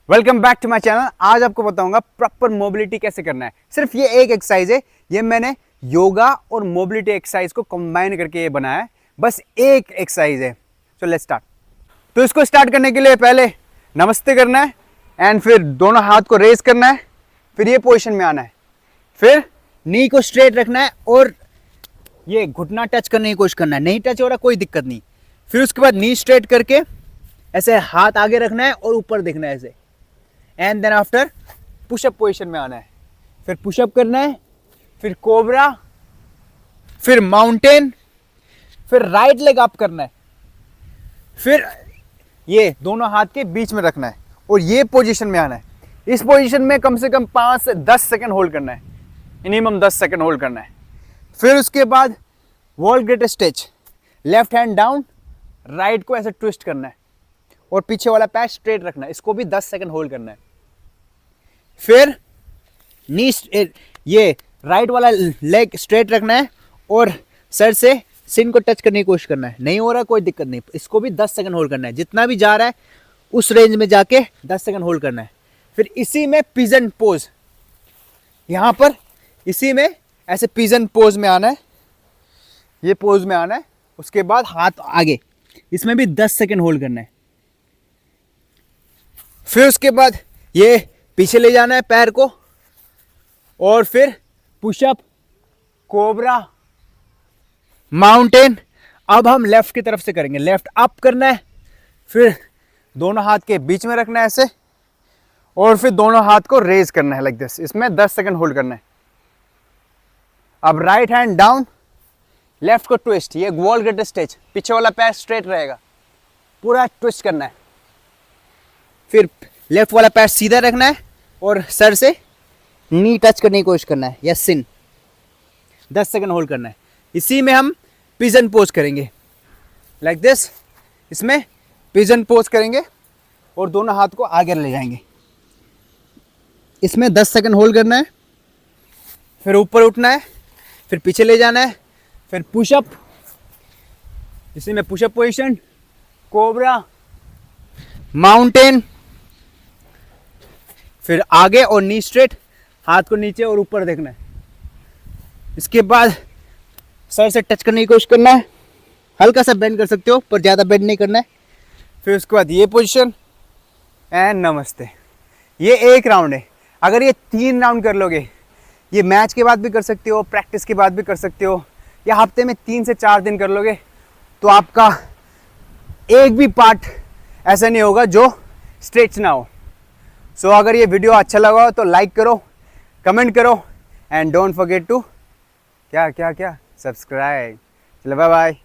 Welcome back to my channel. आज आपको बताऊंगा प्रॉपर मोबिलिटी कैसे करना है। सिर्फ ये एक एक्सरसाइज है, ये मैंने योगा और मोबिलिटी एक्सरसाइज को कंबाइन करके ये बनाया है। बस एक एक्सरसाइज है। So let's start. तो इसको स्टार्ट करने के लिए पहले नमस्ते करना है एंड फिर दोनों हाथ को रेज करना है, फिर ये पोजिशन में आना है, फिर नी को स्ट्रेट रखना है और ये घुटना टच करने की कोशिश करना है। नहीं टच हो रहा कोई दिक्कत नहीं। फिर उसके बाद नी स्ट्रेट करके ऐसे हाथ आगे रखना है और ऊपर देखना है ऐसे। And then after pushup position में आना है, फिर पुशअप करना है, फिर कोबरा, फिर माउंटेन, फिर राइट लेग अप करना है, फिर ये दोनों हाथ के बीच में रखना है और ये पोजीशन में आना है। इस पोजीशन में कम से कम 5 से 10 सेकंड होल्ड करना है, मिनिमम 10 सेकंड होल्ड करना है। फिर उसके बाद world greatest stretch, left hand down, right को ऐसे ट्विस्ट करना है और पीछे वाला पैर स्ट्रेट रखना है। इसको भी 10 सेकंड होल्ड करना है। फिर नी ये राइट वाला लेग स्ट्रेट रखना है और सर से सिन को टच करने की कोशिश करना है। नहीं हो रहा कोई दिक्कत नहीं, इसको भी 10 सेकंड होल्ड करना है। जितना भी जा रहा है उस रेंज में जाके 10 सेकंड होल्ड करना है। फिर इसी में पिजन पोज, यहां पर इसी में ऐसे पिजन पोज में आना है, ये पोज में आना है। उसके बाद हाथ आगे, इसमें भी 10 सेकंड होल्ड करना है। फिर उसके बाद ये पीछे ले जाना है पैर को और फिर पुशअप, कोबरा, माउंटेन। अब हम लेफ्ट की तरफ से करेंगे। लेफ्ट अप करना है, फिर दोनों हाथ के बीच में रखना है ऐसे और फिर दोनों हाथ को रेज करना है लाइक दिस। इसमें 10 सेकंड होल्ड करना है। अब राइट हैंड डाउन, लेफ्ट को ट्विस्ट, ये वर्ल्ड ग्रेटेस्ट स्ट्रेच, पीछे वाला पैर स्ट्रेट रहेगा, पूरा ट्विस्ट करना है। फिर लेफ्ट वाला पैर सीधा रखना है और सर से नी टच करने की कोशिश करना है या सिन। 10 सेकंड होल्ड करना है। इसी में हम पिजन पोज करेंगे लाइक दिस। इसमें पिजन पोज करेंगे और दोनों हाथ को आगे ले जाएंगे। इसमें 10 सेकंड होल्ड करना है, फिर ऊपर उठना है, फिर पीछे ले जाना है, फिर पुशअप, इसी में पुशअप पोजीशन, कोबरा, माउंटेन, फिर आगे और नी स्ट्रेट, हाथ को नीचे और ऊपर देखना है। इसके बाद सर से टच करने की कोशिश करना है। हल्का सा बेंड कर सकते हो पर ज़्यादा बेंड नहीं करना है। फिर उसके बाद ये पोजीशन एंड नमस्ते। ये एक राउंड है। अगर ये 3 राउंड कर लोगे, ये मैच के बाद भी कर सकते हो, प्रैक्टिस के बाद भी कर सकते हो, या हफ्ते में 3 से 4 दिन कर लोगे, तो आपका एक भी पार्ट ऐसा नहीं होगा जो स्ट्रेच ना हो। सो अगर ये वीडियो अच्छा लगा हो तो लाइक करो, कमेंट करो एंड डोंट फॉरगेट टू क्या सब्सक्राइब। चलो बाय बाय।